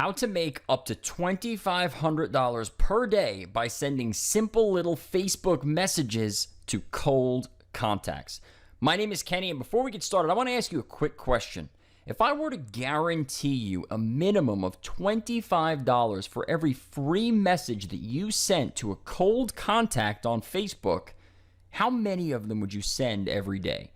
How to make up to $2,500 per day by sending simple little Facebook messages to cold contacts. My name is Kenny, and before we get started, I want to ask you a quick question. If I were to guarantee you a minimum of $25 for every free message that you sent to a cold contact on Facebook, how many of them would you send every day?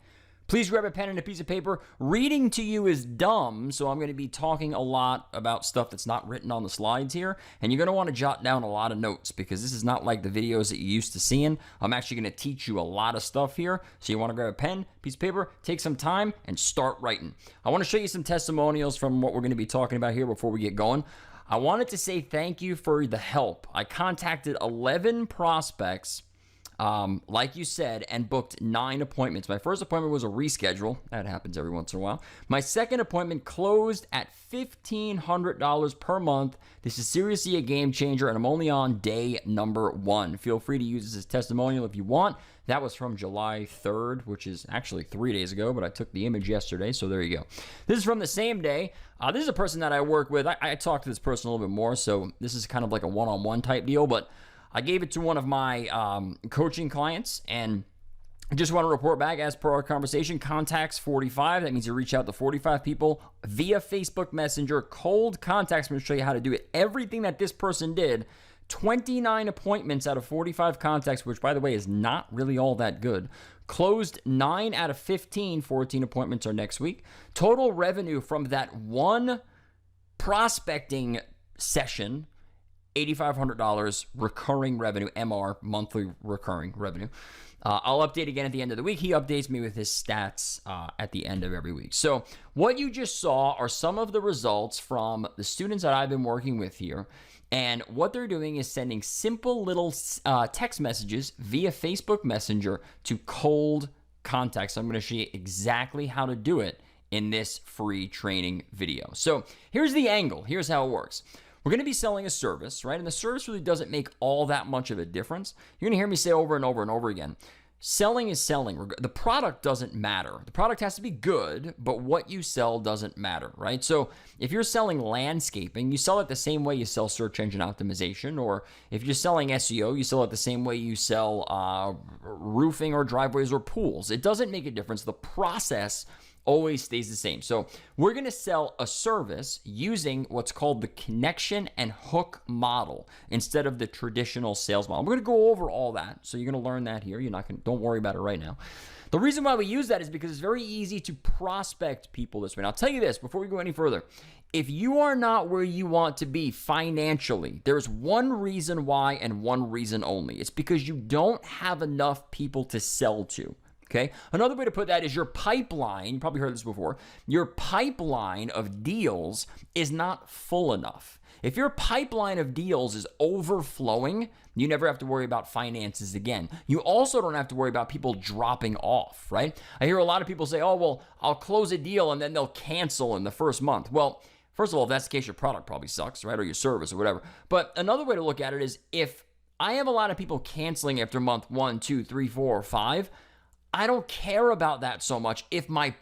Please grab a pen and a piece of paper. Reading to you is dumb, so I'm going to be talking a lot about stuff that's not written on the slides here, and you're going to want to jot down a lot of notes because this is not like the videos that you used to seeing. I'm actually going to teach you a lot of stuff here, so you want to grab a pen, piece of paper, take some time, and start writing. I want to show you some testimonials from what we're going to be talking about here before we get going. I wanted to say thank you for the help. I contacted 11 prospects like you said, and booked 9 appointments. My first appointment was a reschedule. That happens every once in a while. My second appointment closed at $1,500 per month. This is seriously a game changer, and I'm only on day number 1. Feel free to use this as testimonial if you want. That was from July 3rd, which is actually 3 days ago, but I took the image yesterday, so there you go. This is from the same day. This is a person that I work with. I talked to this person a little bit more, so this is kind of like a one-on-one type deal, but I gave it to one of my coaching clients, and I just want to report back as per our conversation. Contacts 45. That means you reach out to 45 people via Facebook Messenger. Cold contacts. I'm going to show you how to do it. Everything that this person did, 29 appointments out of 45 contacts, which, by the way, is not really all that good. Closed 9 out of 15. 14 appointments are next week. Total revenue from that one prospecting session, $8,500 recurring revenue, MR, monthly recurring revenue. I'll update again at the end of the week. He updates me with his stats at the end of every week. So what you just saw are some of the results from the students that I've been working with here. And what they're doing is sending simple little text messages via Facebook Messenger to cold contacts. I'm going to show you exactly how to do it in this free training video. So here's the angle. Here's how it works. We're going to be selling a service, right? And the service really doesn't make all that much of a difference. You're going to hear me say over and over and over again, selling is selling. The product doesn't matter. The product has to be good, but what you sell doesn't matter, right? So if you're selling landscaping, you sell it the same way you sell search engine optimization, or if you're selling SEO, you sell it the same way you sell roofing or driveways or pools. It doesn't make a difference. The process always stays the same. So we're going to sell a service using what's called the connection and hook model instead of the traditional sales model. We're going to go over all that. So you're going to learn that here. Don't worry about it right now. The reason why we use that is because it's very easy to prospect people this way. And I'll tell you this before we go any further. If you are not where you want to be financially, there's one reason why and one reason only. It's because you don't have enough people to sell to. Okay. Another way to put that is your pipeline. You probably heard this before. Your pipeline of deals is not full enough. If your pipeline of deals is overflowing, you never have to worry about finances again. You also don't have to worry about people dropping off, right? I hear a lot of people say, oh, well, I'll close a deal and then they'll cancel in the first month. Well, first of all, if that's the case, your product probably sucks, right? Or your service or whatever. But another way to look at it is if I have a lot of people canceling after month 1, 2, 3, 4, or 5, I don't care about that so much if my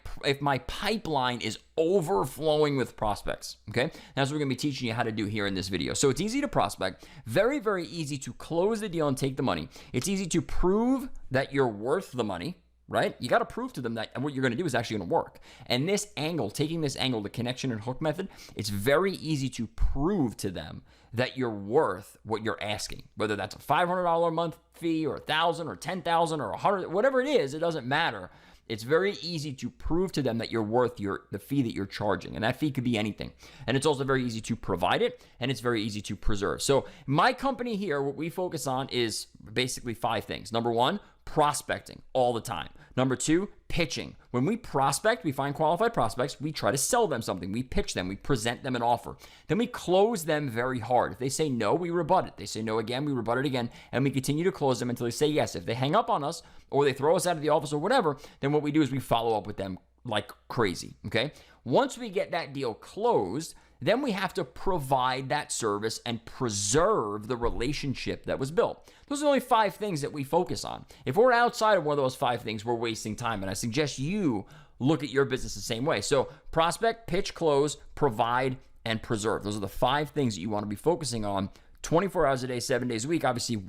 pipeline is overflowing with prospects, okay? That's what we're going to be teaching you how to do here in this video. So it's easy to prospect, very, very easy to close the deal and take the money. It's easy to prove that you're worth the money, right? You got to prove to them that what you're going to do is actually going to work. And this angle, taking this angle, the connection and hook method, it's very easy to prove to them that you're worth what you're asking. Whether that's a $500 a month fee or $1,000 or $10,000 or $100, whatever it is, it doesn't matter. It's very easy to prove to them that you're worth the fee that you're charging. And that fee could be anything. And it's also very easy to provide it, and it's very easy to preserve. So my company here, what we focus on is basically 5 things. Number 1, prospecting all the time. Number 2, pitching. When we prospect, we find qualified prospects, we try to sell them something. We pitch them, we present them an offer. Then we close them very hard. If they say no, we rebut it. They say no again, we rebut it again, and we continue to close them until they say yes. If they hang up on us or they throw us out of the office or whatever, then what we do is we follow up with them like crazy, okay? Once we get that deal closed, then we have to provide that service and preserve the relationship that was built. Those are only 5 things that we focus on. If we're outside of one of those 5 things, we're wasting time. And I suggest you look at your business the same way. So prospect, pitch, close, provide, and preserve. Those are the 5 things that you want to be focusing on 24 hours a day, 7 days a week, obviously,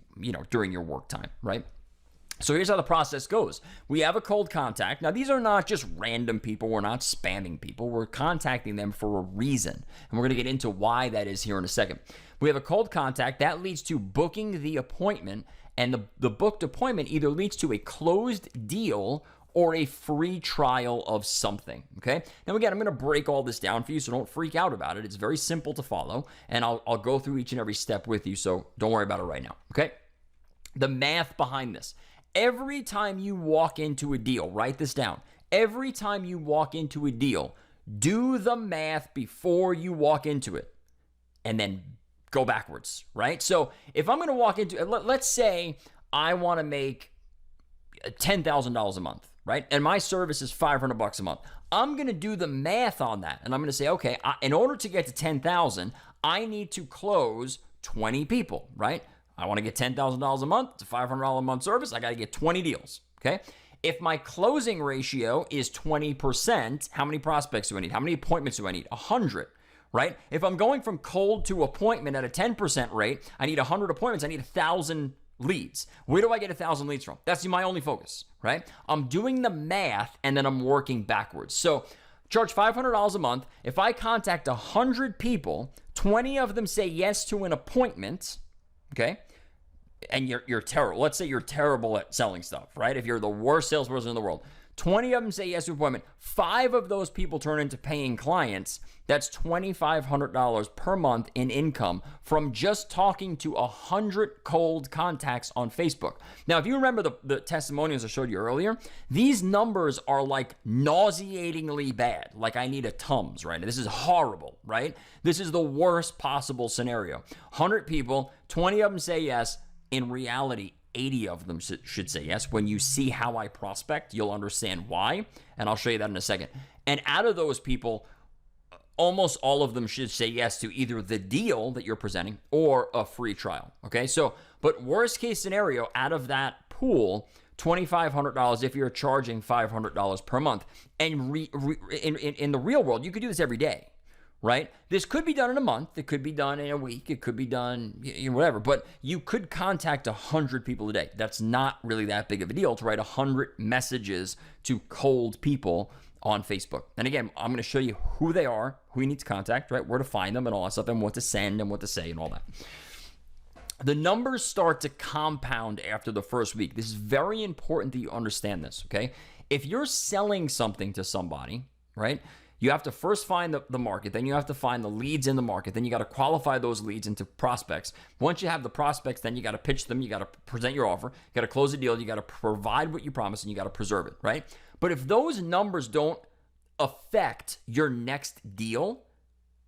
during your work time, right? So here's how the process goes. We have a cold contact. Now, these are not just random people. We're not spamming people. We're contacting them for a reason. And we're going to get into why that is here in a second. We have a cold contact. That leads to booking the appointment. And the booked appointment either leads to a closed deal or a free trial of something, okay? Now, again, I'm going to break all this down for you, so don't freak out about it. It's very simple to follow, and I'll go through each and every step with you, so don't worry about it right now, okay? The math behind this. Every time you walk into a deal, write this down. Every time you walk into a deal, do the math before you walk into it, and then go backwards, right? So if I'm going to walk into, let's say I want to make $10,000 a month, right? And my service is $500 a month. I'm going to do the math on that. And I'm going to say, okay, in order to get to 10,000, I need to close 20 people, right? I want to get $10,000 a month. It's a $500 a month service. I got to get 20 deals, okay? If my closing ratio is 20%, how many prospects do I need? How many appointments do I need? 100, right? If I'm going from cold to appointment at a 10% rate, I need 100 appointments. I need 1,000 leads. Where do I get 1,000 leads from? That's my only focus, right? I'm doing the math and then I'm working backwards. So charge $500 a month. If I contact 100 people, 20 of them say yes to an appointment, okay? And you're terrible. Let's say you're terrible at selling stuff, right? If you're the worst salesperson in the world, 20 of them say yes to an appointment. 5 of those people turn into paying clients. That's $2,500 per month in income from just talking to 100 cold contacts on Facebook. Now, if you remember the testimonials I showed you earlier, these numbers are like nauseatingly bad. Like I need a Tums, right? This is horrible, right? This is the worst possible scenario. 100 people, 20 of them say yes. In reality, 80 of them should say yes. When you see how I prospect, you'll understand why, and I'll show you that in a second. And out of those people, almost all of them should say yes to either the deal that you're presenting or a free trial, okay? So, but worst case scenario, out of that pool, $2,500 if you're charging $500 per month. And in the real world, you could do this every day, right? This could be done in a month. It could be done in a week. It could be done, whatever. But you could contact 100 people a day. That's not really that big of a deal to write 100 messages to cold people on Facebook. And again, I'm going to show you who they are, who you need to contact, right? Where to find them and all that stuff, and what to send and what to say and all that. The numbers start to compound after the first week. This is very important that you understand this, okay? If you're selling something to somebody, right, you have to first find the market, then you have to find the leads in the market, then you got to qualify those leads into prospects. Once you have the prospects, then you got to pitch them, you got to present your offer, you got to close a deal, you got to provide what you promised, and you got to preserve it, right? But if those numbers don't affect your next deal,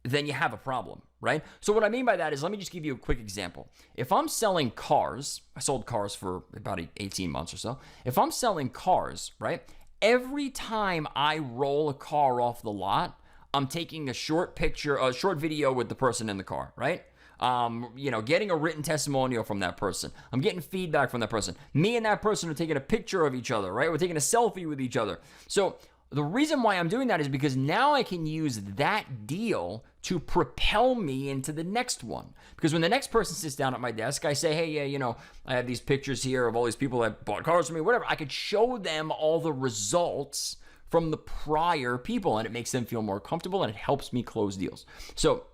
then you have a problem, right? So what I mean by that is, let me just give you a quick example. If I'm selling cars, I sold cars for about 18 months or so. If I'm selling cars, right, every time I roll a car off the lot, I'm taking a short video with the person in the car, right? Getting a written testimonial from that person. I'm getting feedback from that person. Me and that person are taking a picture of each other, right? We're taking a selfie with each other. So the reason why I'm doing that is because now I can use that deal to propel me into the next one. Because when the next person sits down at my desk, I say, hey, yeah, I have these pictures here of all these people that bought cars from me, whatever. I could show them all the results from the prior people, and it makes them feel more comfortable, and it helps me close deals. So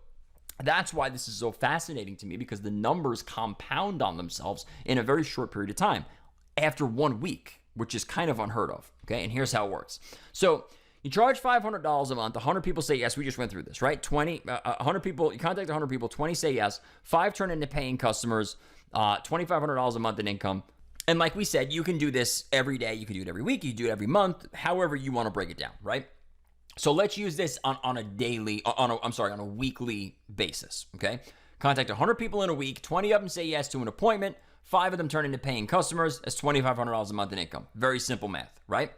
that's why this is so fascinating to me, because the numbers compound on themselves in a very short period of time after 1 week, which is kind of unheard of, okay? And here's how it works. So you charge $500 a month. 100 people say yes. We just went through this, right? 100 people, you contact 100 people, 20 say yes, 5 turn into paying customers, $2,500 a month in income. And like we said, you can do this every day. You can do it every week. You can do it every month, however you want to break it down, right? So let's use this on a weekly basis, okay? Contact 100 people in a week. 20 of them say yes to an appointment. 5 of them turn into paying customers. That's $2,500 a month in income. Very simple math, right?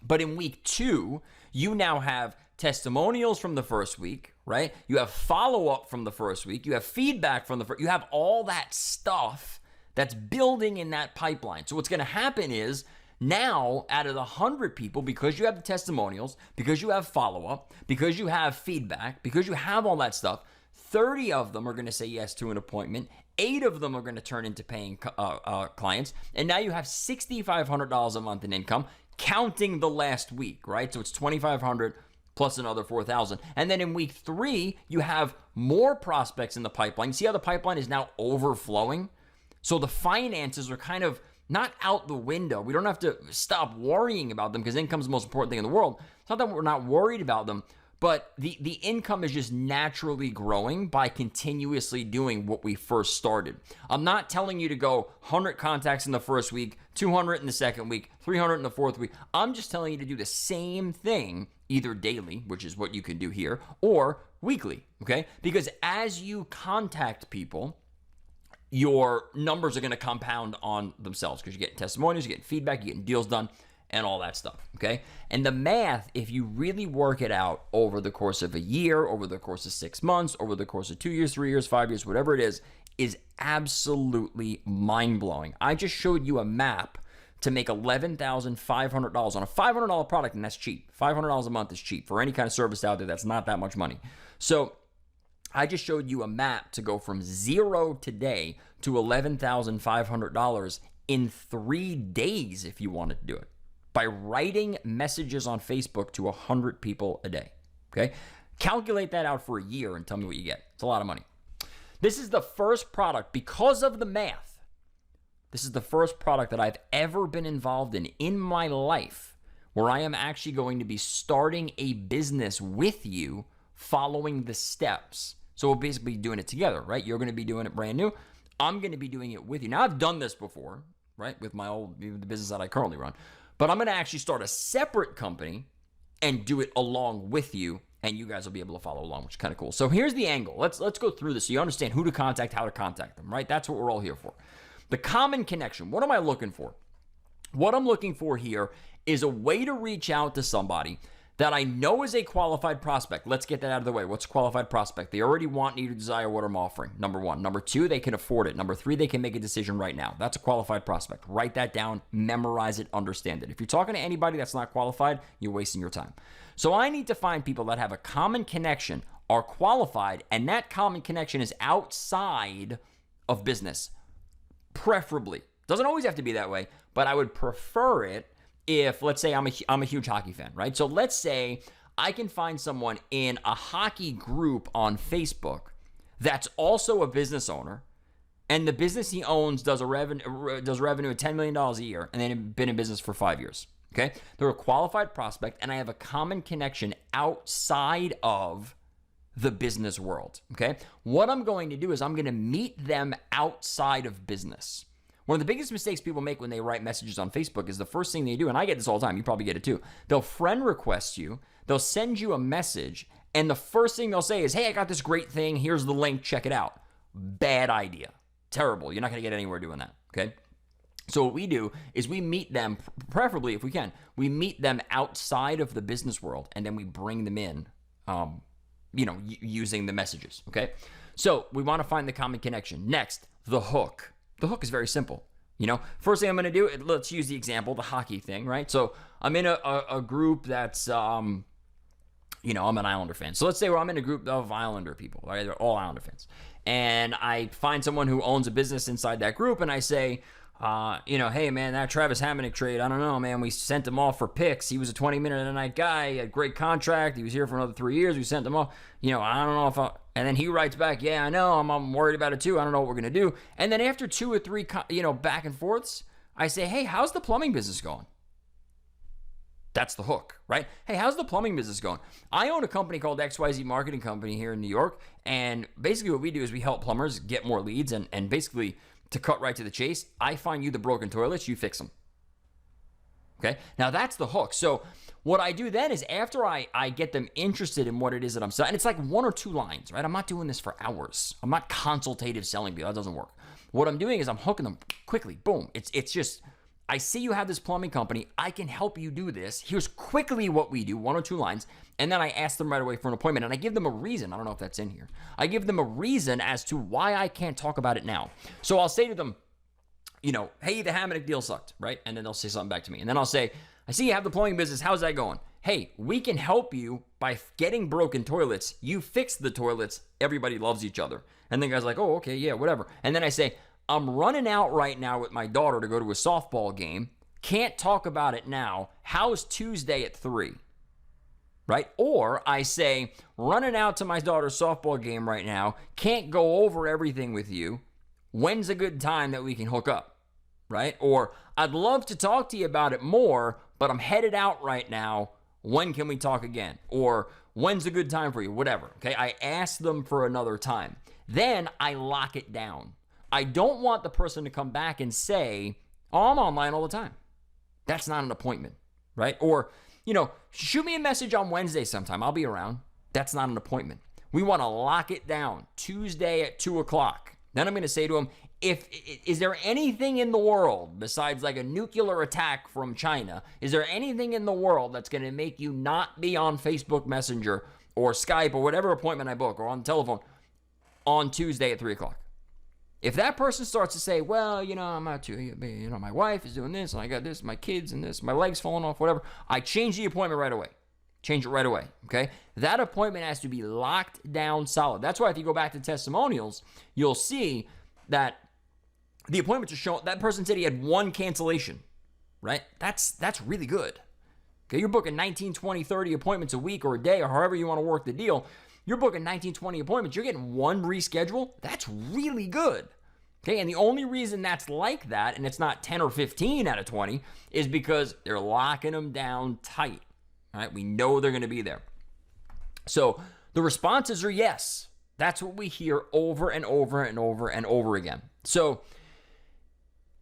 But in week 2, you now have testimonials from the first week, right? You have follow-up from the first week. You have feedback from the first. You have all that stuff that's building in that pipeline. So what's going to happen is Now, out of the 100 people, because you have the testimonials, because you have follow-up, because you have feedback, because you have all that stuff, 30 of them are going to say yes to an appointment. 8 of them are going to turn into paying clients. And now you have $6,500 a month in income, counting the last week, right? So it's $2,500 plus another $4,000. And then in week 3, you have more prospects in the pipeline. See how the pipeline is now overflowing? So the finances are kind of not out the window. We don't have to stop worrying about them because income's the most important thing in the world. It's not that we're not worried about them, but the income is just naturally growing by continuously doing what we first started. I'm not telling you to go 100 contacts in the first week, 200 in the second week, 300 in the fourth week. I'm just telling you to do the same thing either daily, which is what you can do here, or weekly, okay? Because as you contact people, your numbers are going to compound on themselves because you're getting testimonials, you're getting feedback, you're getting deals done, and all that stuff, okay? And the math, if you really work it out over the course of a year, over the course of 6 months, over the course of 2 years, 3 years, 5 years, whatever it is absolutely mind-blowing. I just showed you a map to make $11,500 on a $500 product, and that's cheap. $500 a month is cheap. For any kind of service out there, that's not that much money. So I just showed you a map to go from 0 today to $11,500 in 3 days if you wanted to do it, by writing messages on Facebook to 100 people a day, okay? Calculate that out for a year and tell me what you get. It's a lot of money. This is the first product, because of the math, this is the first product that I've ever been involved in my life where I am actually going to be starting a business with you following the steps. So we'll basically be doing it together, right? You're going to be doing it brand new. I'm going to be doing it with you. Now, I've done this before, right, with the business that I currently run. But I'm going to actually start a separate company and do it along with you, and you guys will be able to follow along, which is kind of cool. So here's the angle. Let's go through this so you understand who to contact, how to contact them, right? That's what we're all here for. The common connection. What am I looking for? What I'm looking for here is a way to reach out to somebody that I know is a qualified prospect. Let's get that out of the way. What's a qualified prospect? They already want, need, or desire what I'm offering. Number 1. Number 2, they can afford it. Number 3, they can make a decision right now. That's a qualified prospect. Write that down, memorize it, understand it. If you're talking to anybody that's not qualified, you're wasting your time. So I need to find people that have a common connection, are qualified, and that common connection is outside of business. Preferably. Doesn't always have to be that way, but I would prefer it if, let's say, I'm a huge hockey fan, right? So let's say I can find someone in a hockey group on Facebook that's also a business owner, and the business he owns does revenue of $10 million a year, and they've been in business for 5 years, okay? They're a qualified prospect, and I have a common connection outside of the business world, okay? What I'm going to do is I'm going to meet them outside of business. One of the biggest mistakes people make when they write messages on Facebook is the first thing they do, and I get this all the time, you probably get it too, they'll friend request you, they'll send you a message, and the first thing they'll say is, hey, I got this great thing, here's the link, check it out. Bad idea. Terrible. You're not going to get anywhere doing that, okay? So what we do is we meet them, preferably if we can, we meet them outside of the business world, and then we bring them in, using the messages, okay? So we want to find the common connection. Next, the hook. The hook is very simple. First thing I'm going to do, let's use the example, the hockey thing, right? So I'm in a group that's, I'm an Islander fan. So let's say I'm in a group of Islander people, right? They're all Islander fans. And I find someone who owns a business inside that group, and I say, hey, man, that Travis Hamonic trade, I don't know, man. We sent him off for picks. He was a 20-minute-a-night guy. He had a great contract. He was here for another 3 years. We sent him off. I don't know if and then he writes back, yeah, I know. I'm worried about it too. I don't know what we're going to do. And then after 2 or 3, back and forths, I say, hey, how's the plumbing business going? That's the hook, right? Hey, how's the plumbing business going? I own a company called XYZ Marketing Company here in New York. And basically what we do is we help plumbers get more leads. And basically, to cut right to the chase, I find you the broken toilets, you fix them. Okay? Now that's the hook. So what I do then is after I get them interested in what it is that I'm selling, and it's like 1 or 2 lines, right? I'm not doing this for hours. I'm not consultative selling people. That doesn't work. What I'm doing is I'm hooking them quickly. Boom. It's just, I see you have this plumbing company. I can help you do this. Here's quickly what we do, 1 or 2 lines. And then I ask them right away for an appointment, and I give them a reason. I don't know if that's in here. I give them a reason as to why I can't talk about it now. So I'll say to them, hey, the Hamannik deal sucked, right? And then they'll say something back to me. And then I'll say, I see you have the plumbing business. How's that going? Hey, we can help you by getting broken toilets. You fix the toilets. Everybody loves each other. And the guy's like, oh, okay, yeah, whatever. And then I say, I'm running out right now with my daughter to go to a softball game. Can't talk about it now. How's Tuesday at 3? Right? Or I say, running out to my daughter's softball game right now. Can't go over everything with you. When's a good time that we can hook up? Right? Or I'd love to talk to you about it more, but I'm headed out right now. When can we talk again? Or when's a good time for you? Whatever. Okay? I ask them for another time. Then I lock it down. I don't want the person to come back and say, oh, I'm online all the time. That's not an appointment, right? Or, shoot me a message on Wednesday sometime. I'll be around. That's not an appointment. We want to lock it down. Tuesday at 2 o'clock. Then I'm going to say to him, is there anything in the world besides like a nuclear attack from China? Is there anything in the world that's going to make you not be on Facebook Messenger or Skype or whatever appointment I book or on the telephone on Tuesday at 3 o'clock? If that person starts to say, well, I'm out to, my wife is doing this and I got this, my kids and this, my leg's falling off, whatever, I change the appointment right away. Change it right away, okay? That appointment has to be locked down solid. That's why if you go back to testimonials, you'll see that the appointments are shown. That person said he had 1 cancellation, right? That's really good. Okay, you're booking 19, 20, 30 appointments a week or a day or however you want to work the deal. You're booking 19, 20 appointments. You're getting 1 reschedule. That's really good. Okay, and the only reason that's like that, and it's not 10 or 15 out of 20, is because they're locking them down tight. All right, we know they're going to be there. So the responses are yes. That's what we hear over and over and over and over again. So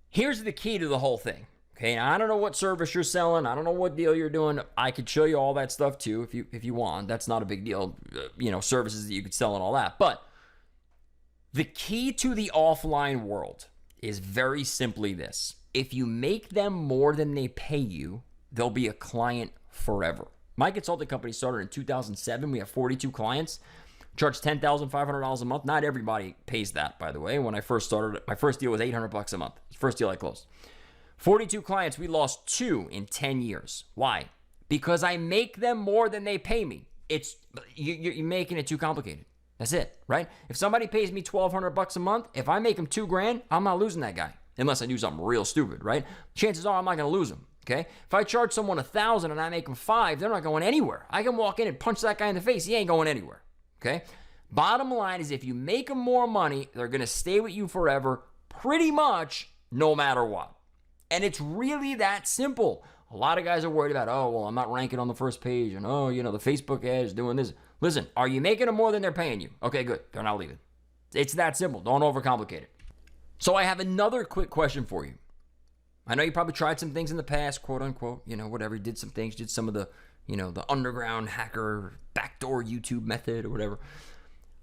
here's the key to the whole thing. Okay, now I don't know what service you're selling. I don't know what deal you're doing. I could show you all that stuff too if you want. That's not a big deal. Services that you could sell and all that. But the key to the offline world is very simply this. If you make them more than they pay you, they'll be a client forever. My consulting company started in 2007. We have 42 clients. Charge $10,500 a month. Not everybody pays that, by the way. When I first started, my first deal was $800 a month. First deal I closed. 42 clients. We lost 2 in 10 years. Why? Because I make them more than they pay me. You're making it too complicated. That's it, right? If somebody pays me $1,200 a month, if I make them $2,000, I'm not losing that guy unless I do something real stupid, right? Chances are I'm not going to lose him. Okay, if I charge someone $1,000 and I make them $5,000, they're not going anywhere. I can walk in and punch that guy in the face. He ain't going anywhere. Okay, bottom line is if you make them more money, they're going to stay with you forever, pretty much no matter what. And it's really that simple. A lot of guys are worried about, oh, well, I'm not ranking on the first page, and oh, the Facebook ad is doing this. Listen, are you making them more than they're paying you? Okay, good. They're not leaving. It's that simple. Don't overcomplicate it. So I have another quick question for you. I know you probably tried some things in the past, quote unquote, whatever. You did some things, did some of the, the underground hacker, backdoor YouTube method or whatever.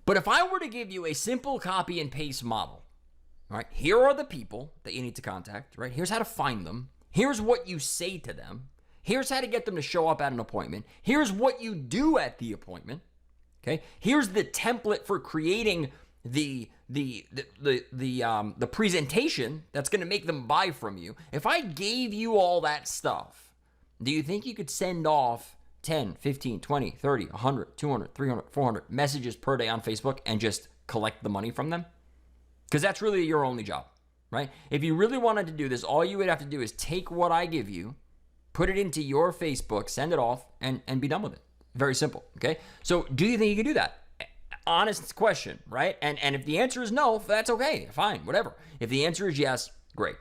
But if I were to give you a simple copy and paste model, all right, here are the people that you need to contact, right? Here's how to find them. Here's what you say to them. Here's how to get them to show up at an appointment. Here's what you do at the appointment. Okay. Here's the template for creating the presentation that's going to make them buy from you. If I gave you all that stuff, do you think you could send off 10, 15, 20, 30, 100, 200, 300, 400 messages per day on Facebook and just collect the money from them? Because that's really your only job, right? If you really wanted to do this, all you would have to do is take what I give you, put it into your Facebook, send it off, and be done with it. Very simple, okay? So do you think you can do that? Honest question, right? And if the answer is no, that's okay, fine, whatever. If the answer is yes, great.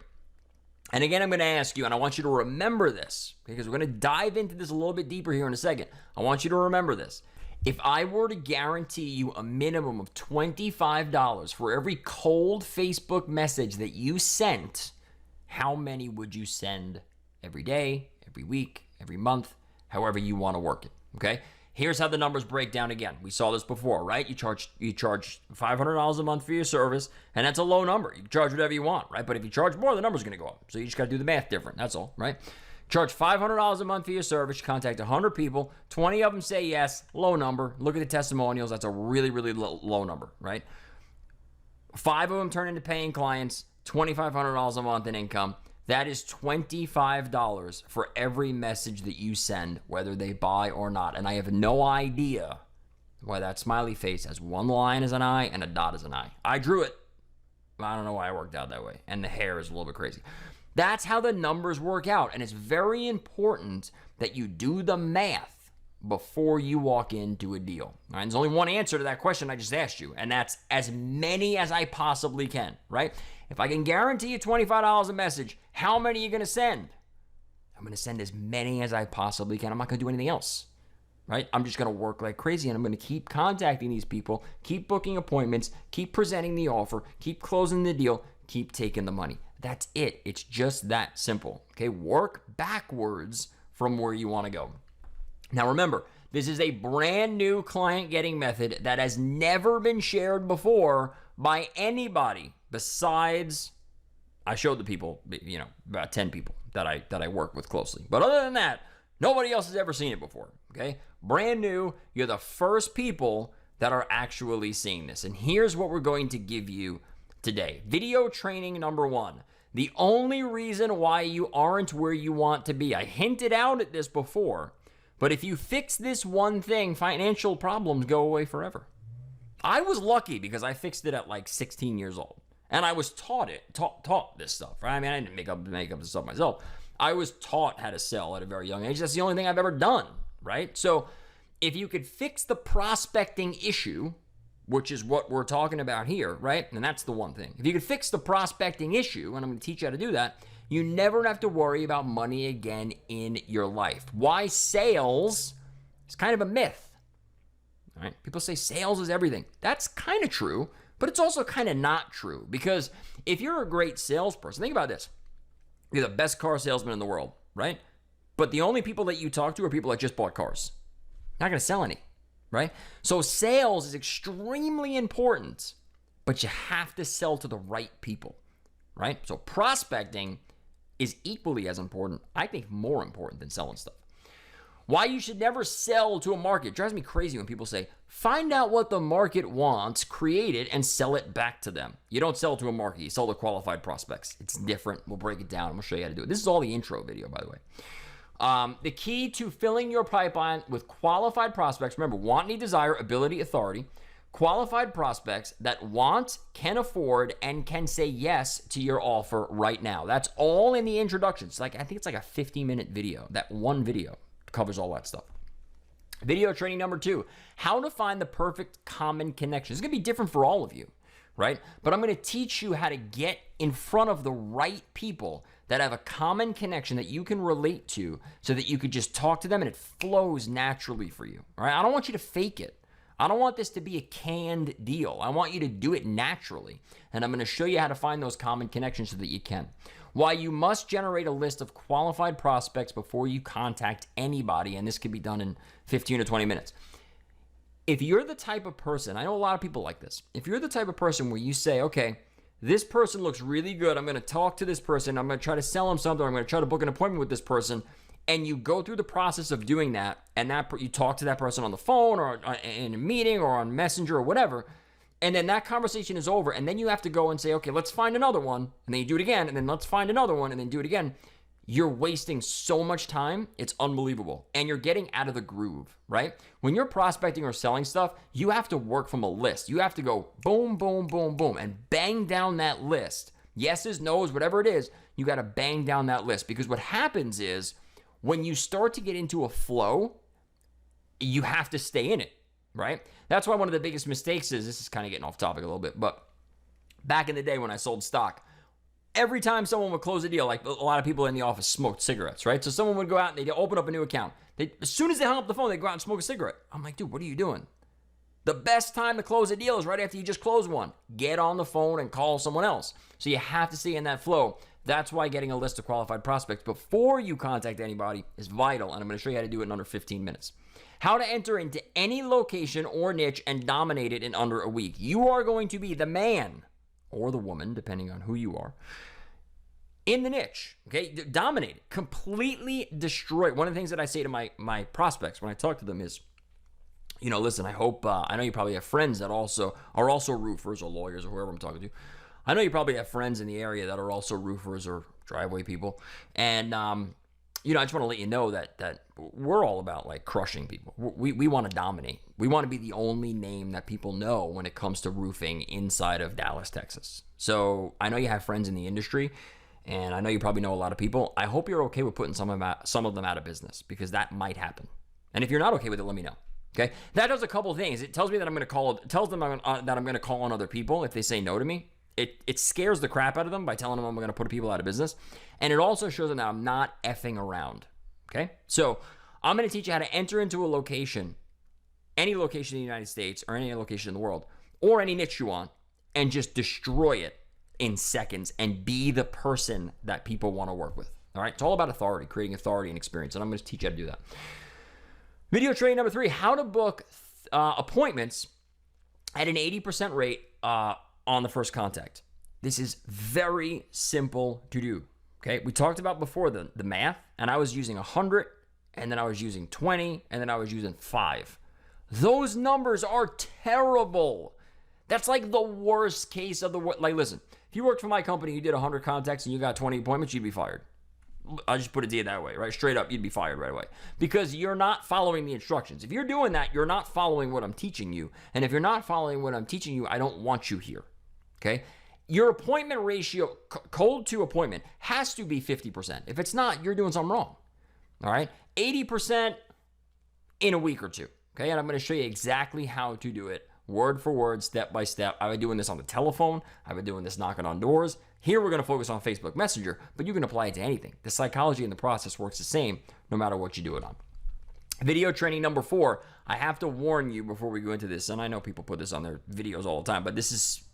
And again, I'm going to ask you, and I want you to remember this, because we're going to dive into this a little bit deeper here in a second. I want you to remember this. If I were to guarantee you a minimum of $25 for every cold Facebook message that you sent, how many would you send every day, every week, every month, however you want to work it, okay? Here's how the numbers break down again. We saw this before, right? You charge $500 a month for your service, and that's a low number. You can charge whatever you want, right? But if you charge more, the number's going to go up. So you just got to do the math different. That's all, right? Charge $500 a month for your service. You contact 100 people. 20 of them say yes. Low number. Look at the testimonials. That's a really, really low number, right? 5 of them turn into paying clients, $2,500 a month in income. That is $25 for every message that you send, whether they buy or not. And I have no idea why that smiley face has one line as an eye and a dot as an eye. I drew it. I don't know why it worked out that way. And the hair is a little bit crazy. That's how the numbers work out. And it's very important that you do the math before you walk into a deal. All right? There's only one answer to that question I just asked you, and that's as many as I possibly can, right? If I can guarantee you $25 a message, how many are you going to send? I'm going to send as many as I possibly can. I'm not going to do anything else, right? I'm just going to work like crazy, and I'm going to keep contacting these people, keep booking appointments, keep presenting the offer, keep closing the deal, keep taking the money. That's it. It's just that simple, okay? Work backwards from where you want to go. Now remember, this is a brand new client getting method that has never been shared before by anybody besides, I showed the people, about 10 people that I work with closely. But other than that, nobody else has ever seen it before, okay? Brand new, you're the first people that are actually seeing this. And here's what we're going to give you today. Video training number 1. The only reason why you aren't where you want to be. I hinted out at this before. But if you fix this one thing, financial problems go away forever. I was lucky because I fixed it at like 16 years old. And I was taught this stuff, right? I mean, I didn't make up this stuff myself. I was taught how to sell at a very young age. That's the only thing I've ever done, right? So if you could fix the prospecting issue, which is what we're talking about here, right? And that's the one thing. If you could fix the prospecting issue, and I'm going to teach you how to do that, you never have to worry about money again in your life. Why sales is kind of a myth. All right? People say sales is everything. That's kind of true, but it's also kind of not true. Because if you're a great salesperson, think about this. You're the best car salesman in the world, right? But the only people that you talk to are people that just bought cars. Not going to sell any, right? So sales is extremely important, but you have to sell to the right people, right? So prospecting is equally as important, I think more important than selling stuff. Why you should never sell to a market. It drives me crazy when people say, find out what the market wants, create it, and sell it back to them. You don't sell to a market, you sell to qualified prospects. It's different. We'll break it down. I'm gonna show you how to do it. This is all the intro video, by the way. The key to filling your pipeline with qualified prospects, remember, want, need, desire, ability, authority, qualified prospects that want, can afford, and can say yes to your offer right now. That's all in the introduction. I think it's like a 50-minute video. That one video covers all that stuff. Video training number 2, how to find the perfect common connection. It's going to be different for all of you, right? But I'm going to teach you how to get in front of the right people that have a common connection that you can relate to so that you could just talk to them and it flows naturally for you, all right? I don't want you to fake it. I don't want this to be a canned deal. I want you to do it naturally. And I'm going to show you how to find those common connections so that you can. Why you must generate a list of qualified prospects before you contact anybody. And this can be done in 15 to 20 minutes. If you're the type of person, I know a lot of people like this. If you're the type of person where you say, okay, this person looks really good. I'm going to talk to this person. I'm going to try to sell them something. I'm going to try to book an appointment with this person. And you go through the process of doing that, and you talk to that person on the phone or in a meeting or on Messenger or whatever, and then that conversation is over, and then you have to go and say, okay, let's find another one, and then you do it again, and then let's find another one, and then do it again. You're wasting so much time, it's unbelievable, and you're getting out of the groove, right? When you're prospecting or selling stuff, you have to work from a list. You have to go boom, boom, boom, boom, and bang down that list. Yeses, nos, whatever it is, you got to bang down that list, because what happens is, when you start to get into a flow, you have to stay in it, right? That's why one of the biggest mistakes is, this is kind of getting off topic a little bit, but back in the day when I sold stock, every time someone would close a deal, like a lot of people in the office smoked cigarettes, right? So someone would go out and they'd open up a new account. As soon as they hung up the phone, they'd go out and smoke a cigarette. I'm like, dude, what are you doing? The best time to close a deal is right after you just close one. Get on the phone and call someone else. So you have to stay in that flow. That's why getting a list of qualified prospects before you contact anybody is vital, and I'm going to show you how to do it in under 15 minutes. How to enter into any location or niche and dominate it in under a week. You are going to be the man or the woman, depending on who you are, in the niche, okay? Dominate it. Completely destroy it. One of the things that I say to my prospects when I talk to them is, listen, I hope, I know you probably have friends that are also roofers or lawyers or whoever I'm talking to. I know you probably have friends in the area that are also roofers or driveway people. And, I just want to let you know that we're all about like crushing people. We want to dominate. We want to be the only name that people know when it comes to roofing inside of Dallas, Texas. So I know you have friends in the industry, and I know you probably know a lot of people. I hope you're okay with putting some of them out of business, because that might happen. And if you're not okay with it, let me know. Okay, that does a couple of things. It tells me that I'm going to call. It tells them that I'm going to call on other people if they say no to me. It scares the crap out of them by telling them I'm going to put people out of business. And it also shows them that I'm not effing around. Okay? So I'm going to teach you how to enter into a location, any location in the United States or any location in the world, or any niche you want, and just destroy it in seconds and be the person that people want to work with. All right? It's all about authority, creating authority and experience. And I'm going to teach you how to do that. Video training number 3, how to book appointments at an 80% rate on the first contact. This is very simple to do. Okay, we talked about before the math, and I was using 100, and then I was using 20, and then I was using 5. Those numbers are terrible. That's like the worst case of the worst. Like, listen, if you worked for my company, you did 100 contacts and you got 20 appointments, you'd be fired. I just put it to you that way, right? Straight up, you'd be fired right away, because you're not following the instructions. If you're doing that, you're not following what I'm teaching you. And if you're not following what I'm teaching you, I don't want you here. Okay? Your appointment ratio, cold to appointment, has to be 50%. If it's not, you're doing something wrong. All right? 80% in a week or two. Okay? And I'm going to show you exactly how to do it, word for word, step by step. I've been doing this on the telephone. I've been doing this knocking on doors. Here we're going to focus on Facebook Messenger, but you can apply it to anything. The psychology and the process works the same no matter what you do it on. Video training number 4. I have to warn you before we go into this, and I know people put this on their videos all the time, but this is,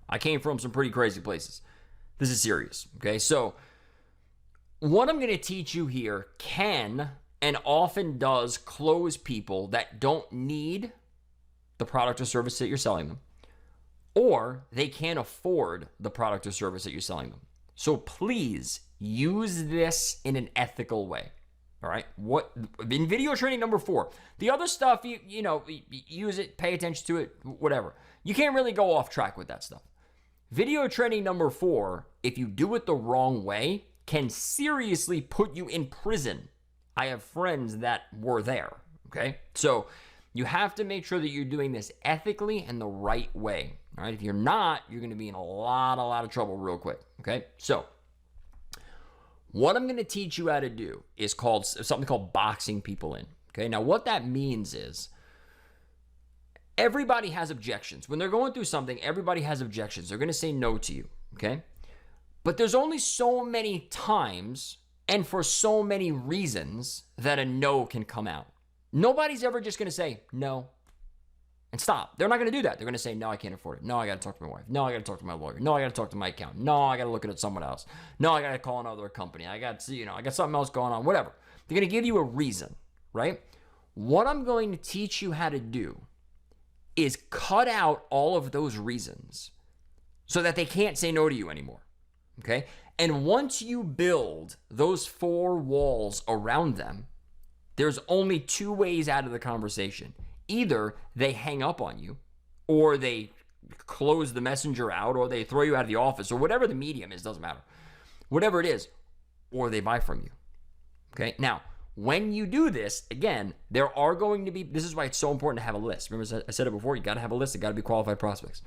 I came from some pretty crazy places. This is serious, okay? So what I'm going to teach you here can and often does close people that don't need the product or service that you're selling them, or they can't afford the product or service that you're selling them. So please use this in an ethical way. All right? What in video training number 4, the other stuff, you use it, pay attention to it, whatever. You can't really go off track with that stuff. Video training number 4, if you do it the wrong way, can seriously put you in prison. I have friends that were there. Okay? So you have to make sure that you're doing this ethically and the right way. All right? If you're not, you're going to be in a lot of trouble real quick. Okay? So what I'm going to teach you how to do is something called boxing people in. Okay? Now, what that means is everybody has objections. When they're going through something, everybody has objections. They're going to say no to you. Okay? But there's only so many times and for so many reasons that a no can come out. Nobody's ever just going to say no and stop. They're not going to do that. They're going to say, no, I can't afford it. No, I got to talk to my wife. No, I got to talk to my lawyer. No, I got to talk to my accountant. No, I got to look at someone else. No, I got to call another company. I got something else going on, whatever. They're going to give you a reason, right? What I'm going to teach you how to do is cut out all of those reasons so that they can't say no to you anymore, okay? And once you build those 4 walls around them, there's only 2 ways out of the conversation. Either they hang up on you, or they close the messenger out, or they throw you out of the office, or whatever the medium is, doesn't matter. Whatever it is, or they buy from you. Okay? Now, when you do this, again, there are going to be, this is why it's so important to have a list. Remember, I said it before, you got to have a list. It got to be qualified prospects.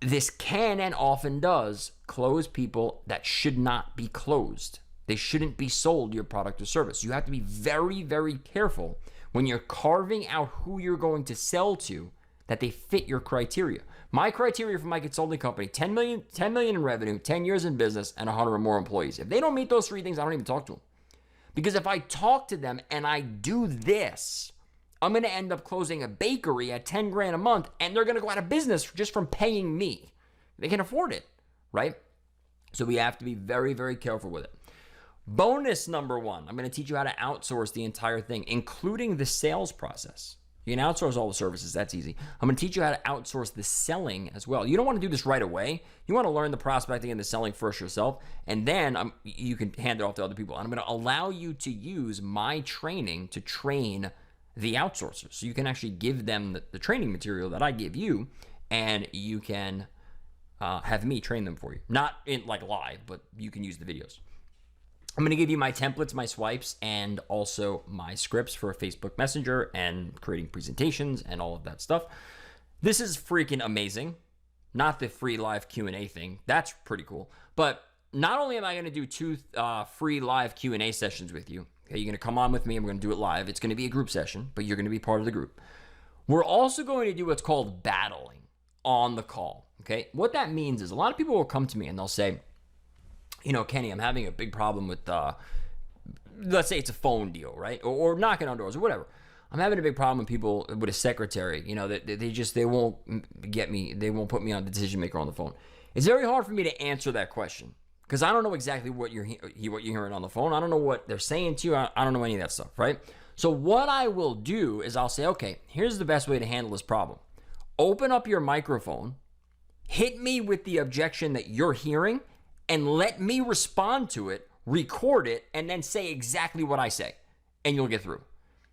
This can and often does close people that should not be closed. They shouldn't be sold your product or service. You have to be very, very careful when you're carving out who you're going to sell to, that they fit your criteria. My criteria for my consulting company, 10 million in revenue, 10 years in business, and 100 or more employees. If they don't meet those 3 things, I don't even talk to them. Because if I talk to them and I do this, I'm going to end up closing a bakery at 10 grand a month, and they're going to go out of business just from paying me. They can afford it, right? So we have to be very, very careful with it. Bonus number 1, I'm going to teach you how to outsource the entire thing, including the sales process. You can outsource all the services. That's easy. I'm going to teach you how to outsource the selling as well. You don't want to do this right away. You want to learn the prospecting and the selling first yourself, and then you can hand it off to other people. And I'm going to allow you to use my training to train the outsourcers. So you can actually give them the training material that I give you, and you can have me train them for you. Not in like live, but you can use the videos. I'm going to give you my templates, my swipes, and also my scripts for Facebook Messenger and creating presentations and all of that stuff. This is freaking amazing. Not the free live Q&A thing. That's pretty cool. But not only am I going to do 2 free live Q&A sessions with you, okay, you're going to come on with me and we're going to do it live. It's going to be a group session, but you're going to be part of the group. We're also going to do what's called battling on the call, okay? What that means is a lot of people will come to me and they'll say, you know, Kenny, I'm having a big problem with, let's say it's a phone deal, right? Or knocking on doors or whatever. I'm having a big problem with people with a secretary, you know, that they won't get me, they won't put me on the decision maker on the phone. It's very hard for me to answer that question because I don't know exactly what you're hearing on the phone. I don't know what they're saying to you. I don't know any of that stuff, right? So what I will do is I'll say, okay, here's the best way to handle this problem. Open up your microphone, hit me with the objection that you're hearing, and let me respond to it, record it, and then say exactly what I say, and you'll get through,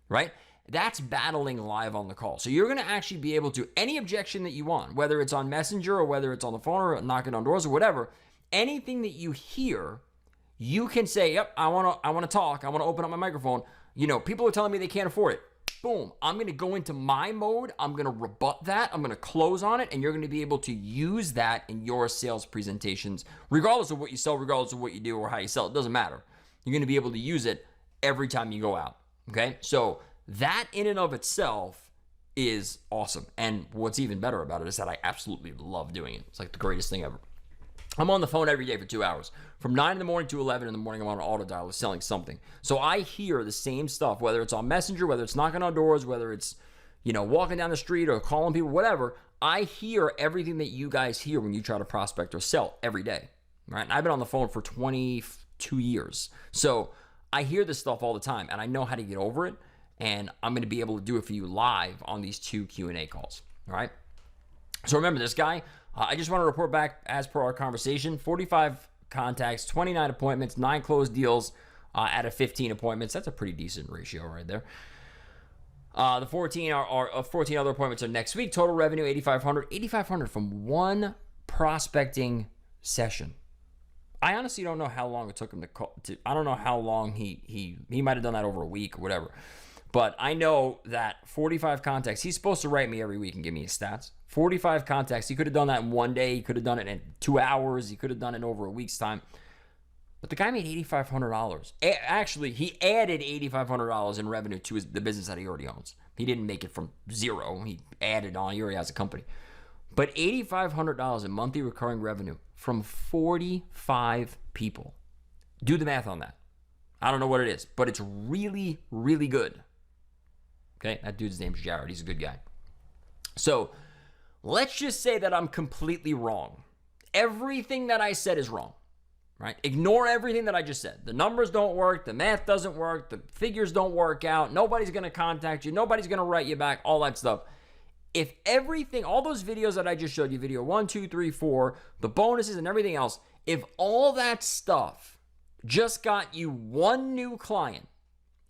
right? That's battling live on the call. So you're going to actually be able to, any objection that you want, whether it's on Messenger or whether it's on the phone or knocking on doors or whatever, anything that you hear, you can say, yep, I want to talk. I want to open up my microphone. You know, people are telling me they can't afford it. Boom. I'm going to go into my mode. I'm going to rebut that. I'm going to close on it. And you're going to be able to use that in your sales presentations, regardless of what you sell, regardless of what you do or how you sell. It doesn't matter. You're going to be able to use it every time you go out. Okay. So that in and of itself is awesome. And what's even better about it is that I absolutely love doing it. It's like the greatest thing ever. I'm on the phone every day for 2 hours. From 9 in the morning to 11 in the morning, I'm on an auto dialer selling something. So I hear the same stuff, whether it's on Messenger, whether it's knocking on doors, whether it's, you know, walking down the street or calling people, whatever. I hear everything that you guys hear when you try to prospect or sell every day, right? And I've been on the phone for 22 years. So I hear this stuff all the time, and I know how to get over it, and I'm going to be able to do it for you live on these 2 Q&A calls, all right? So remember, this guy, I just want to report back as per our conversation, 45 contacts, 29 appointments, 9 closed deals out of 15 appointments. That's a pretty decent ratio right there. The 14 other appointments are next week. Total revenue, $8,500 from one prospecting session. I honestly don't know how long it took him to call. I don't know how long he might have done that over a week or whatever. But I know that 45 contacts, he's supposed to write me every week and give me his stats. 45 contacts, he could have done that in one day. He could have done it in 2 hours. He could have done it in over a week's time. But the guy made $8,500. Actually, he added $8,500 in revenue to the business that he already owns. He didn't make it from zero. He added on. He already has a company. But $8,500 in monthly recurring revenue from 45 people. Do the math on that. I don't know what it is, but it's really, really good. Okay, that dude's name's Jared. He's a good guy. So let's just say that I'm completely wrong. Everything that I said is wrong, right? Ignore everything that I just said. The numbers don't work. The math doesn't work. The figures don't work out. Nobody's going to contact you. Nobody's going to write you back, all that stuff. If everything, all those videos that I just showed you, video 1, 2, 3, 4, the bonuses and everything else, if all that stuff just got you one new client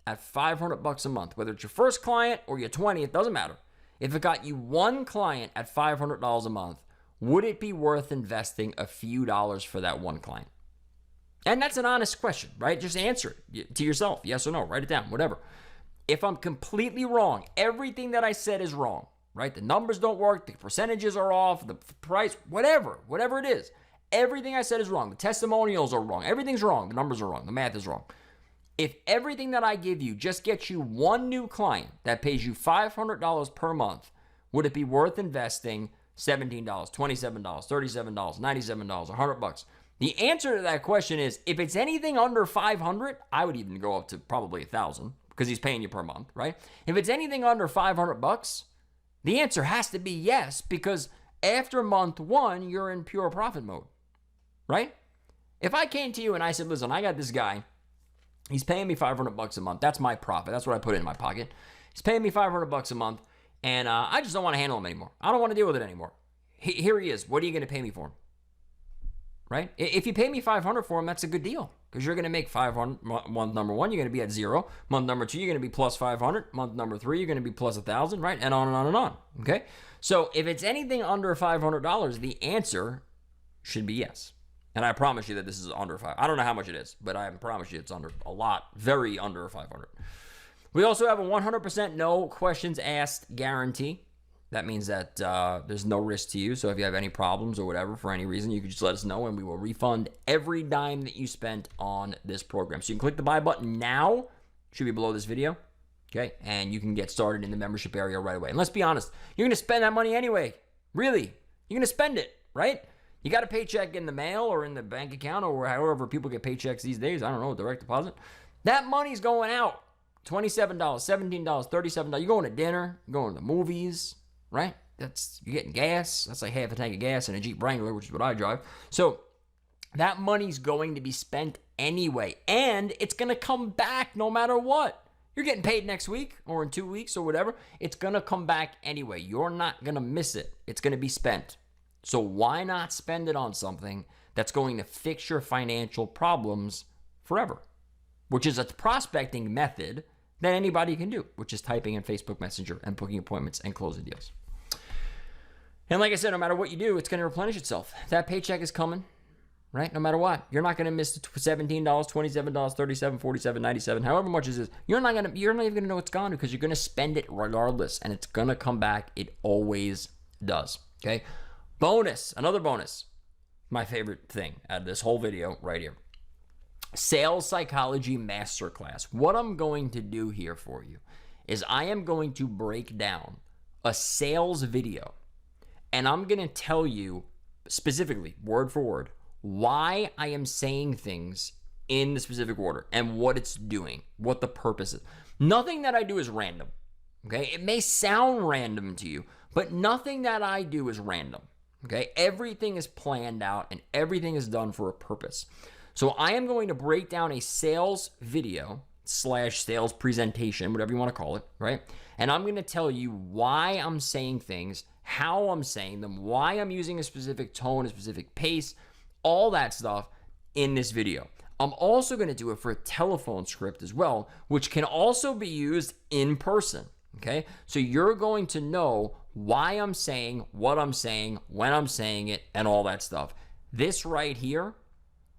at $500 a month, whether it's your first client or your 20, it doesn't matter. If it got you one client at $500 a month, would it be worth investing a few dollars for that one client? And that's an honest question, right? Just answer it to yourself, yes or no, write it down, whatever. If I'm completely wrong, everything that I said is wrong, right? The numbers don't work, the percentages are off, the price, whatever it is. Everything I said is wrong. The testimonials are wrong. Everything's wrong. The numbers are wrong. The math is wrong. If everything that I give you just gets you one new client that pays you $500 per month, would it be worth investing $17, $27, $37, $97, $100? The answer to that question is, if it's anything under $500, I would even go up to probably $1,000 because he's paying you per month, right? If it's anything under $500, the answer has to be yes, because after month 1, you're in pure profit mode, right? If I came to you and I said, listen, I got this guy. He's paying me $500 a month. That's my profit. That's what I put in my pocket. He's paying me $500 a month, and I just don't want to handle him anymore. I don't want to deal with it anymore. Here he is. What are you going to pay me for him? right? If you pay me $500 for them, that's a good deal because you're going to make $500 month number one. You're going to be at zero. Month number two, you're going to be plus $500. Month number three, you're going to be plus $1,000, right? And on and on and on. Okay. So if it's anything under $500, the answer should be yes. And I promise you that this is under $500. I don't know how much it is, but I promise you it's under a lot, very under $500. We also have a 100% no questions asked guarantee. That means that there's no risk to you. So if you have any problems or whatever for any reason, you can just let us know and we will refund every dime that you spent on this program. So you can click the buy button now. Should be below this video. Okay. And you can get started in the membership area right away. And let's be honest, you're going to spend that money anyway. Really. You're going to spend it, right? You got a paycheck in the mail or in the bank account or however people get paychecks these days. I don't know, direct deposit. That money's going out. $27, $17, $37. You're going to dinner, you're going to the movies, right? You're getting gas. That's like half a tank of gas in a Jeep Wrangler, which is what I drive. So that money's going to be spent anyway. And it's going to come back no matter what. You're getting paid next week or in 2 weeks or whatever. It's going to come back anyway. You're not going to miss it. It's going to be spent. So why not spend it on something that's going to fix your financial problems forever? Which is a prospecting method that anybody can do, which is typing in Facebook Messenger and booking appointments and closing deals. And like I said, no matter what you do, it's going to replenish itself. That paycheck is coming, right? No matter what. You're not going to miss the $17, $27, $37, $47, $97, however much it is. You're not even going to know it's gone because you're going to spend it regardless, and it's going to come back. It always does, okay? Bonus, another bonus. My favorite thing out of this whole video right here. Sales Psychology Masterclass. What I'm going to do here for you is I am going to break down a sales video and I'm going to tell you specifically, word for word, why I am saying things in the specific order and what it's doing, what the purpose is. Nothing that I do is random, okay? It may sound random to you, but nothing that I do is random, okay? Everything is planned out and everything is done for a purpose. So I am going to break down a sales video / sales presentation, whatever you want to call it, right? And I'm going to tell you why I'm saying things, how I'm saying them, why I'm using a specific tone, a specific pace, all that stuff in this video. I'm also going to do it for a telephone script as well, which can also be used in person, okay? So you're going to know why I'm saying, what I'm saying, when I'm saying it, and all that stuff. This right here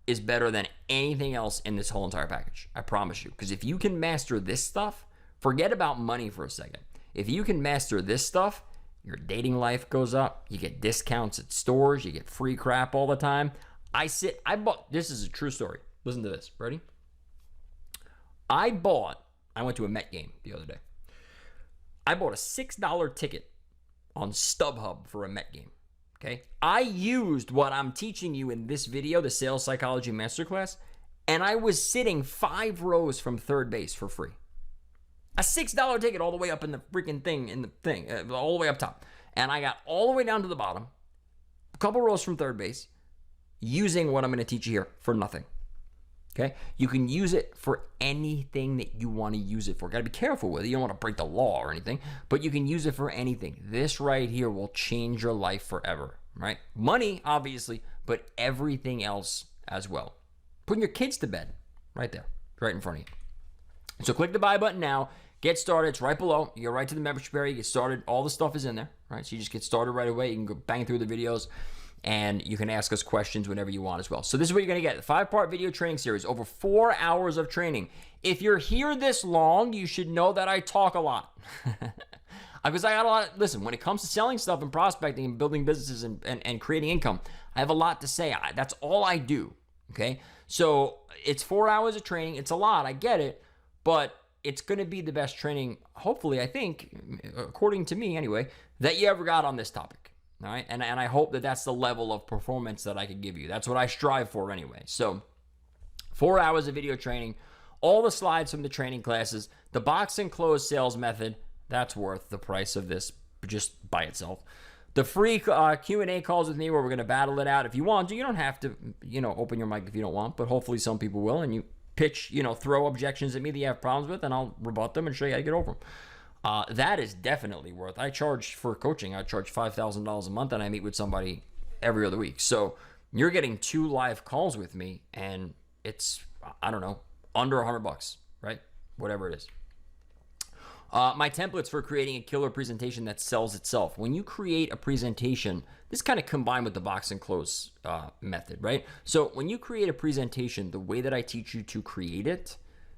is better than anything else in this whole entire package. I promise you. Because if you can master this stuff, forget about money for a second. If you can master this stuff, your dating life goes up. You get discounts at stores. You get free crap all the time. This is a true story. Listen to this. Ready? I went to a Met game the other day. I bought a $6 ticket on StubHub for a Met game. Okay, I used what I'm teaching you in this video, the Sales Psychology Masterclass, and I was sitting 5 rows from third base for free. A $6 ticket all the way up in the freaking thing, all the way up top. And I got all the way down to the bottom, a couple rows from third base, using what I'm going to teach you here for nothing. Okay, you can use it for anything that you want to use it for. Got to be careful with it. You don't want to break the law or anything, but you can use it for anything. This right here will change your life forever, right? Money, obviously, but everything else as well. Putting your kids to bed, right there, right in front of you. So click the buy button now. Get started. It's right below. You go right to the membership area. Get started. All the stuff is in there, right? So you just get started right away. You can go bang through the videos. And you can ask us questions whenever you want as well. So this is what you're going to get. The 5-part video training series, over 4 hours of training. If you're here this long, you should know that I talk a lot. Because I got a lot. Listen, when it comes to selling stuff and prospecting and building businesses and creating income, I have a lot to say. That's all I do, okay? So it's 4 hours of training. It's a lot. I get it. But it's going to be the best training, hopefully, I think, according to me anyway, that you ever got on this topic. All right, and I hope that that's the level of performance that I can give you. That's what I strive for anyway. So 4 hours of video training, all the slides from the training classes, the box and close sales method, that's worth the price of this just by itself. The free Q&A calls with me where we're going to battle it out. If you want to, you don't have to, open your mic if you don't want, but hopefully some people will, and you pitch, throw objections at me that you have problems with, and I'll rebut them and show you how to get over them. That is definitely worth. I charge for coaching. I charge $5,000 a month, and I meet with somebody every other week. So You're getting 2 live calls with me, and it's, I don't know, under $100, right? Whatever it is. My templates for creating a killer presentation that sells itself. When you create a presentation, this kind of combined with the box and close method, right? So when you create a presentation, the way that I teach you to create it,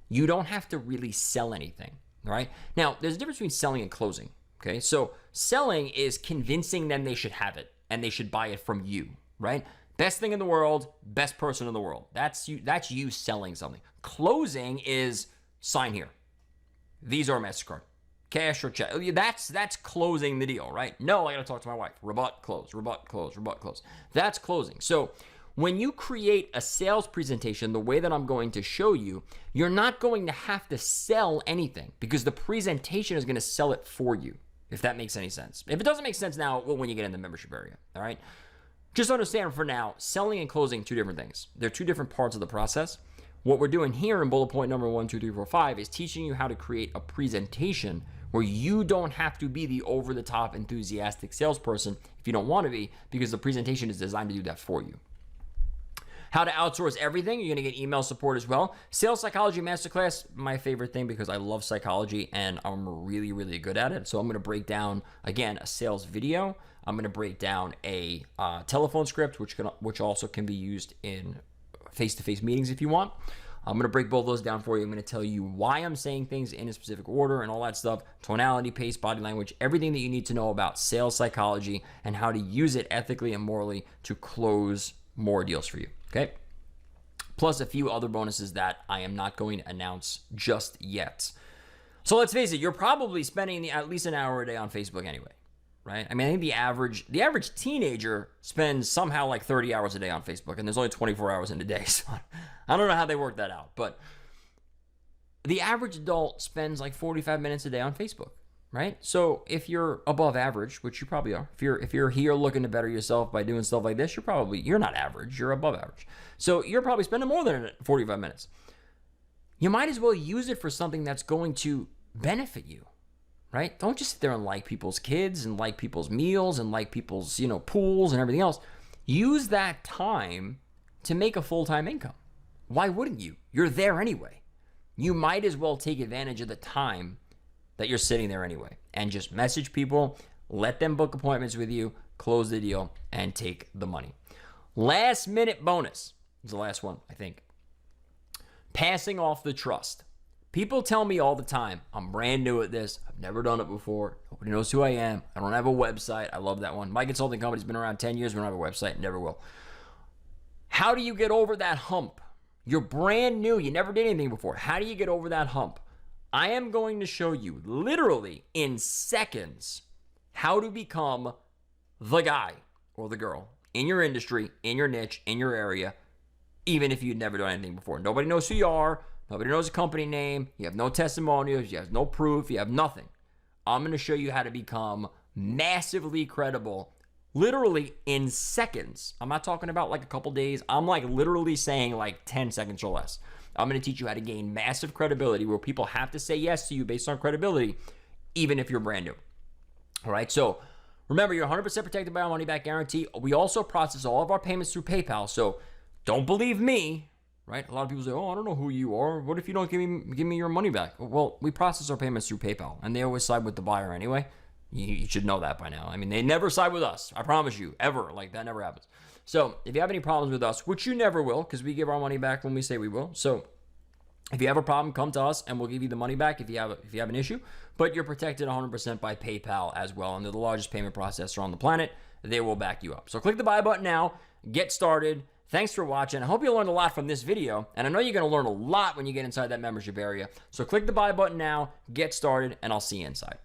you don't have to really sell anything, right? Now, there's a difference between selling and closing, okay? So selling is convincing them they should have it and they should buy it from you, right? Best thing in the world, best person in the world. That's you selling something. Closing is sign here. Visa or MasterCard, cash or check. That's closing the deal, right? No, I got to talk to my wife. Rebut, close, rebut, close, rebut, close. That's closing. So when you create a sales presentation, the way that I'm going to show you, you're not going to have to sell anything because the presentation is going to sell it for you, if that makes any sense. If it doesn't make sense now, well, when you get in the membership area, all right? Just understand for now, selling and closing, 2 different things. They're 2 different parts of the process. What we're doing here in bullet point number 1, 2, 3, 4, 5 is teaching you how to create a presentation where you don't have to be the over-the-top enthusiastic salesperson if you don't want to be, because the presentation is designed to do that for you. How to outsource everything. You're going to get email support as well. Sales Psychology Masterclass, my favorite thing because I love psychology and I'm really, really good at it. So I'm going to break down, again, a sales video. I'm going to break down a telephone script, which also can be used in face-to-face meetings if you want. I'm going to break both those down for you. I'm going to tell you why I'm saying things in a specific order and all that stuff, tonality, pace, body language, everything that you need to know about sales psychology and how to use it ethically and morally to close more deals for you, okay? Plus a few other bonuses that I am not going to announce just yet. So let's face it, you're probably spending at least an hour a day on Facebook anyway. Right? I mean, I think the average teenager spends somehow like 30 hours a day on Facebook, and there's only 24 hours in a day. So I don't know how they work that out, but the average adult spends like 45 minutes a day on Facebook, right? So if you're above average, which you probably are, if you're here looking to better yourself by doing stuff like this, you're not average, you're above average. So you're probably spending more than 45 minutes. You might as well use it for something that's going to benefit you. Right? Don't just sit there and like people's kids and like people's meals and like people's, pools and everything else. Use that time to make a full-time income. Why wouldn't you? You're there anyway. You might as well take advantage of the time that you're sitting there anyway and just message people, let them book appointments with you, close the deal, and take the money. Last minute bonus is the last one, I think. Passing off the trust. People tell me all the time, I'm brand new at this. I've never done it before. Nobody knows who I am. I don't have a website. I love that one. My consulting company's been around 10 years. We don't have a website. Never will. How do you get over that hump? You're brand new. You never did anything before. How do you get over that hump? I am going to show you literally in seconds how to become the guy or the girl in your industry, in your niche, in your area, even if you've never done anything before. Nobody knows who you are. Nobody knows the company name. You have no testimonials. You have no proof. You have nothing. I'm going to show you how to become massively credible literally in seconds. I'm not talking about like a couple days. I'm like literally saying like 10 seconds or less. I'm going to teach you how to gain massive credibility where people have to say yes to you based on credibility, even if you're brand new. All right. So remember, you're 100% protected by our money back guarantee. We also process all of our payments through PayPal. So don't believe me. Right? A lot of people say, oh, I don't know who you are. What if you don't give me your money back? Well, we process our payments through PayPal, and they always side with the buyer anyway. You should know that by now. I mean, they never side with us. I promise you, ever. Like, that never happens. So if you have any problems with us, which you never will, because we give our money back when we say we will. So if you have a problem, come to us, and we'll give you the money back if you have an issue. But you're protected 100% by PayPal as well, and they're the largest payment processor on the planet. They will back you up. So click the buy button now. Get started. Thanks for watching. I hope you learned a lot from this video, and I know you're going to learn a lot when you get inside that membership area. So click the buy button now, get started, and I'll see you inside.